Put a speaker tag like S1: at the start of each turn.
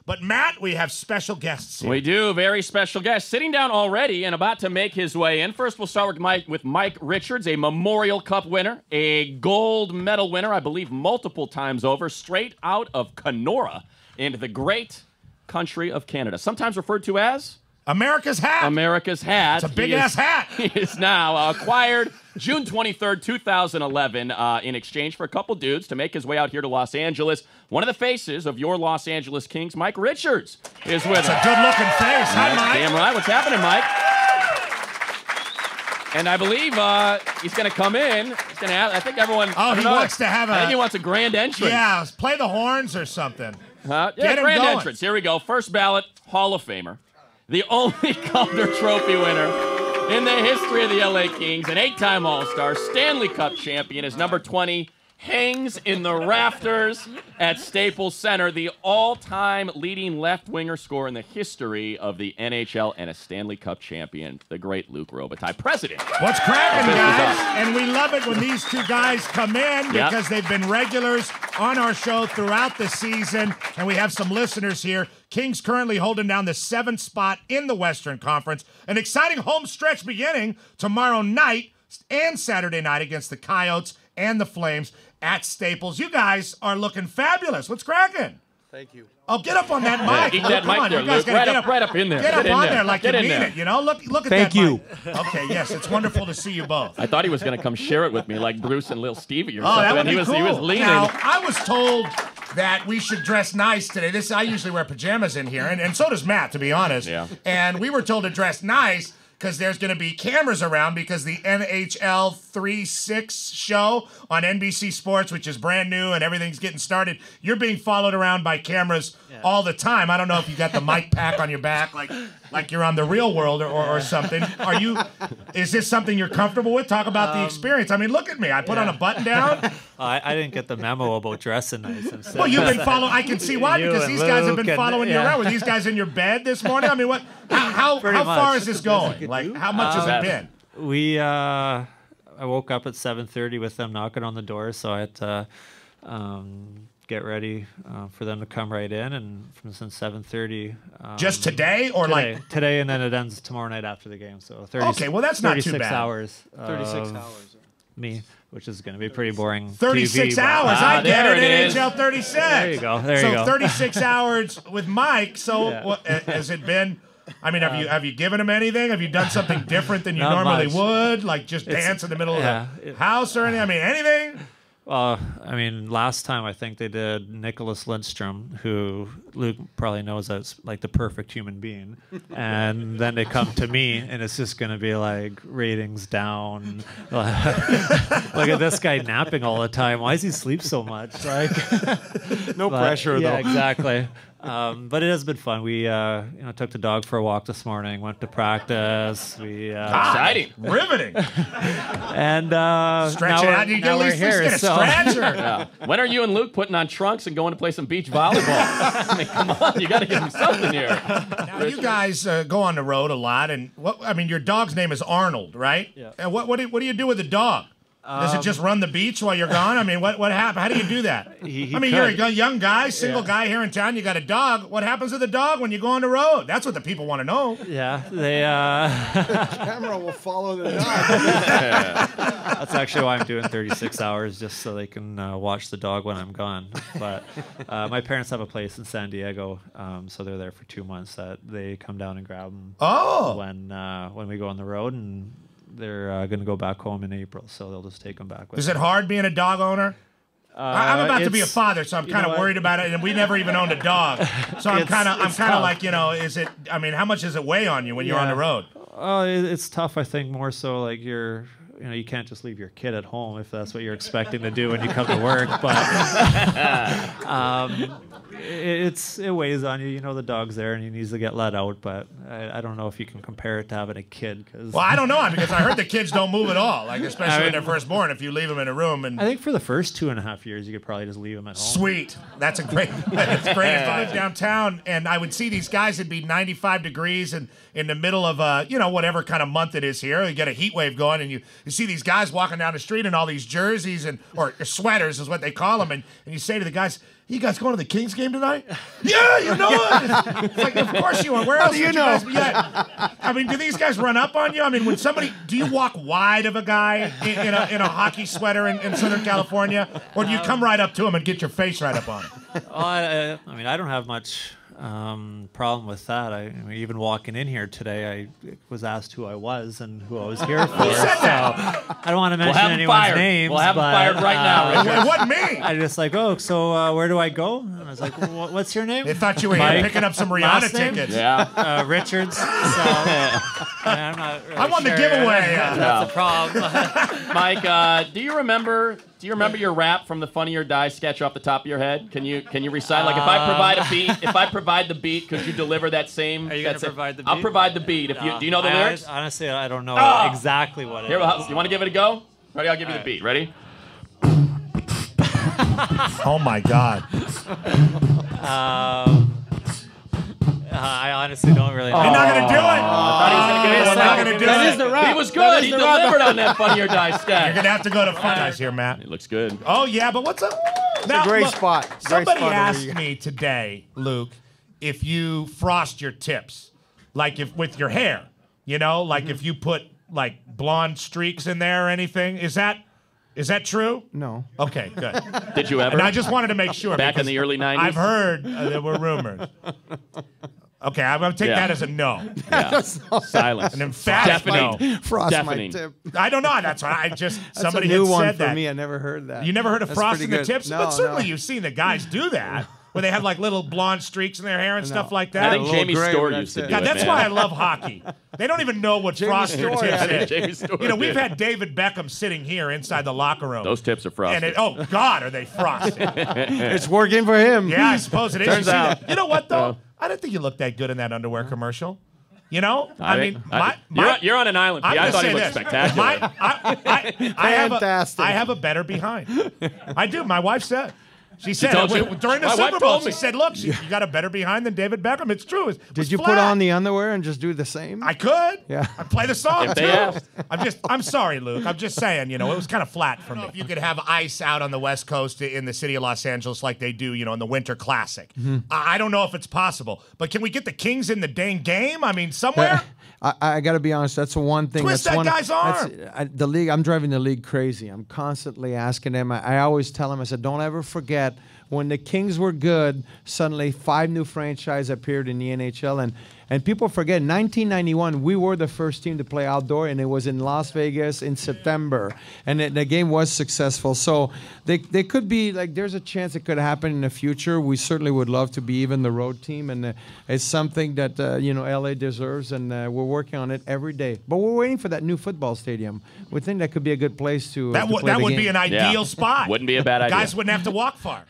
S1: But, Matt, we have special guests here.
S2: We do. Very special guest. Sitting down already and about to make his way in. First, we'll start with Mike Richards, a Memorial Cup winner, a gold medal winner, I believe multiple times over, straight out of Kenora in the great country of Canada. Sometimes referred to as...
S1: America's hat.
S2: America's hat.
S1: It's a big-ass hat.
S2: He is now acquired June 23rd, 2011, in exchange for a couple dudes to make his way out here to Los Angeles. One of the faces of your Los Angeles Kings, Mike Richards, is with us.
S1: It's a good-looking face. Hi, Mike.
S2: Damn right. What's happening, Mike? And I believe he's going to come in. He's going to. I think everyone.
S1: Oh, he wants to have a.
S2: I think he wants a grand entrance.
S1: Yeah, play the horns or something.
S2: Yeah, grand entrance. Here we go. First ballot Hall of Famer, the only Calder Trophy winner in the history of the LA Kings, an 8-time All-Star, Stanley Cup champion. His number 20 hangs in the rafters at Staples Center, the all-time leading left-winger scorer in the history of the NHL and a Stanley Cup champion, the great Luc Robitaille, president.
S1: What's cracking, guys? And we love it when these two guys come in because they've been regulars on our show throughout the season, and we have some listeners here. Kings currently holding down the 7th spot in the Western Conference. An exciting home stretch beginning tomorrow night and Saturday night against the Coyotes and the Flames at Staples. You guys are looking fabulous. What's cracking?
S3: Thank you.
S1: Oh, get up on that mic.
S2: Eat that mic there, Luke. Right up in there.
S1: Get up on there like you mean it, you know? Look at that
S3: Thank you.
S1: mic. Okay, yes, it's wonderful to see you both.
S2: I thought he was going to come share it with me like Bruce and Lil Stevie or
S1: Oh,
S2: something.
S1: that would
S2: And
S1: be
S2: he was
S1: cool.
S2: leaning.
S1: Now, I was told that we should dress nice today. I usually wear pajamas in here, and so does Matt, to be honest.
S2: Yeah.
S1: And we were told to dress nice because there's going to be cameras around because the NHL 3-6 show on NBC Sports, which is brand new and everything's getting started, you're being followed around by cameras all the time. I don't know if you got the mic pack on your back like you're on The Real World or something. Is this something you're comfortable with? Talk about the experience. I mean, look at me. I put on a button down.
S3: I didn't get the memo about dressing nice.
S1: Well, you've been following. I can see why,
S3: You
S1: because
S3: and
S1: these guys have been
S3: Luke
S1: following you around. Were these guys in your bed this morning? I mean, what? How far
S3: much.
S1: is this going? Like, how much has it been?
S3: I woke up at 7:30 with them knocking on the door, so I had to get ready for them to come right in. And since 7:30.
S1: Just today, or
S3: today, and then it ends tomorrow night after the game. So 30.
S1: Okay, well that's not too bad.
S3: 36 hours. Me, which is going to be pretty boring.
S1: 36
S3: TV,
S1: hours. I get
S2: there
S1: it.
S2: it is.
S1: NHL 36.
S3: There you go. There you go.
S1: 36 hours with Mike. So what, has it been? I mean, have you given him anything? Have you done something different than you normally would? Like just dance in the middle of the house or anything? I mean, anything?
S3: I mean, last time I think they did Nicholas Lindstrom, who Luke probably knows as like the perfect human being, and then they come to me, and it's just gonna be like ratings down. Look at this guy napping all the time. Why does he sleep so much? Like,
S4: no pressure though.
S3: Yeah, exactly. But it has been fun. We took the dog for a walk this morning, went to practice.
S2: Exciting.
S1: Riveting.
S3: And
S1: stretch it out. You can at least get a stretcher.
S2: Yeah. When are you and Luke putting on trunks and going to play some beach volleyball? I mean, come on, you got to give him something here.
S1: Now, you guys go on the road a lot, and your dog's name is Arnold, right?
S3: Yeah.
S1: And what do you do with the dog? Does it just run the beach while you're gone? I mean, what happened? How do you do that? You're a young guy, single guy here in town. You got a dog. What happens to the dog when you go on the road? That's what the people want to know.
S3: Yeah, they.
S4: The camera will follow the dog.
S3: That's actually why I'm doing 36 hours, just so they can watch the dog when I'm gone. But my parents have a place in San Diego, so they're there for 2 months. That they come down and grab them.
S1: Oh.
S3: When we go on the road, and they're going to go back home in April, so they'll just take them back with
S1: Is
S3: them.
S1: it hard being a dog owner? I'm about to be a father, so I'm kind of worried about it. And we never even owned a dog, so I'm kind of like, is it? I mean, how much does it weigh on you when you're on the road?
S3: It's tough. I think more so like you can't just leave your kid at home if that's what you're expecting to do when you come to work. But it weighs on you. You know the dog's there and he needs to get let out. But I don't know if you can compare it to having a kid. Well,
S1: I don't know because I heard the kids don't move at all. Like especially when they're first born, if you leave them in a room. And
S3: I think for the first 2.5 years, you could probably just leave them at home.
S1: Sweet, that's great. If I lived downtown and I would see these guys, it'd be 95 degrees and in the middle of whatever kind of month it is here, you get a heat wave going and you you see these guys walking down the street in all these jerseys or sweaters is what they call them, and you say to the guys, "You guys going to the Kings game tonight?" "Yeah, you know it." It's like, of course you are. Where else do you know? I mean, do these guys run up on you? I mean, do you walk wide of a guy in a hockey sweater in Southern California, or do you come right up to him and get your face right up on him?
S3: I mean, I don't have much problem with that. I mean, even walking in here today, I was asked who I was and who I was here for. So I don't want to mention anyone's names.
S2: We'll have him fired right now.
S1: It wasn't me.
S3: I just like, oh, so where do I go? And I was like, what's your name?
S1: They thought you were here picking up some Rihanna tickets.
S2: Yeah.
S3: Richards. So, I'm not really
S1: I won the giveaway.
S3: That's a problem.
S2: Mike, do you remember your rap from the Funny or Die sketch off the top of your head? Can you recite? Like, if I provide a beat, if I provide the beat, could you deliver that same?
S3: Are you going to provide the beat?
S2: I'll provide the beat. If you do you know the lyrics?
S3: Honestly, I don't know exactly what it
S2: Here,
S3: is.
S2: you want to give it a go? Ready? I'll give you the beat. Ready?
S1: Oh my God.
S3: I honestly don't really know.
S1: You're not going to do it.
S2: I thought he was going to give it.
S1: Not going to do
S4: That
S1: it.
S4: is the rap.
S2: He was good. He delivered on that Funny or Die sketch.
S1: You're going to have to go to Fun Guys here, Matt.
S2: It looks good.
S1: Oh, yeah, but what's up?
S4: It's a great spot. Great
S1: Somebody
S4: spot
S1: asked me today, Luke, if you frost your tips, like if with your hair, you know, like if you put like blonde streaks in there or anything. Is that true?
S4: No.
S1: Okay, good.
S2: Did you ever?
S1: And I just wanted to make sure.
S2: Back in the early 90s?
S1: I've heard there were rumors. Okay, I'm going to take that as a no.
S2: Yeah. Silence.
S1: An emphatic no.
S4: Frost
S2: Deafening.
S4: my tip.
S1: I don't know. That's why
S4: That's
S1: somebody
S4: a new
S1: had
S4: one
S1: said
S4: for
S1: that.
S4: me. I never heard that.
S1: You never heard of
S4: That's
S1: frosting the
S4: pretty good.
S1: tips?
S4: No,
S1: But certainly
S4: no.
S1: you've seen the guys do that, where they have like little blonde streaks in their hair and stuff like that.
S2: I think
S4: A little
S2: Jamie
S4: gray,
S2: Storr
S4: that's
S2: used to
S4: it.
S2: do
S1: God,
S2: it,
S1: that's
S2: man.
S1: why I love hockey. They don't even know what frost your
S4: Storr,
S1: tips
S4: yeah.
S1: is.
S2: Jamie Storr
S1: You know, we've
S2: did.
S1: had David Beckham sitting here inside the locker room.
S2: Those tips are frosted.
S1: And God, are they frosted?
S4: It's working for him.
S1: Yeah, I suppose it is.
S2: Turns
S1: You see
S2: out.
S1: that? You know what, though? I didn't think you looked that good in that underwear commercial. You know?
S2: You're on an island, P.
S1: I'm
S2: I
S1: gonna
S2: thought he
S1: say
S2: looked
S1: this.
S2: spectacular.
S4: Fantastic.
S1: I have a better behind. I do. My wife said. She said
S2: told you?
S1: during the
S2: My
S1: Super
S2: wife
S1: Bowl,
S2: told
S1: she
S2: me.
S1: said, look, you got a better behind than David Beckham. It's true.
S4: Did you put on the underwear and just do the same?
S1: I could.
S4: Yeah.
S1: I'd play the song,
S2: If
S1: too.
S2: they asked.
S1: I'm sorry, Luke. I'm just saying, you know, it was kind of flat for me. If you could have ice out on the West Coast in the city of Los Angeles like they do, you know, in the Winter Classic. I don't know if it's possible. But can we get the Kings in the dang game? I mean, somewhere?
S4: I got to be honest. That's the one thing.
S1: Twist
S4: that's
S1: that guy's arm.
S4: The league. I'm driving the league crazy. I'm constantly asking them. I always tell them. I said, don't ever forget when the Kings were good. Suddenly, 5 new franchises appeared in the NHL, and people forget. 1991, we were the first team to play outdoor, and it was in Las Vegas in September, and the game was successful. So they could be like. There's a chance it could happen in the future. We certainly would love to be even the road team, and it's something that LA deserves, and we're working on it every day. But we're waiting for that new football stadium. We think that could be a good place to.
S1: That
S4: to play the
S1: would
S4: game.
S1: be an ideal spot.
S2: Wouldn't be a bad idea.
S1: Guys wouldn't have to walk far.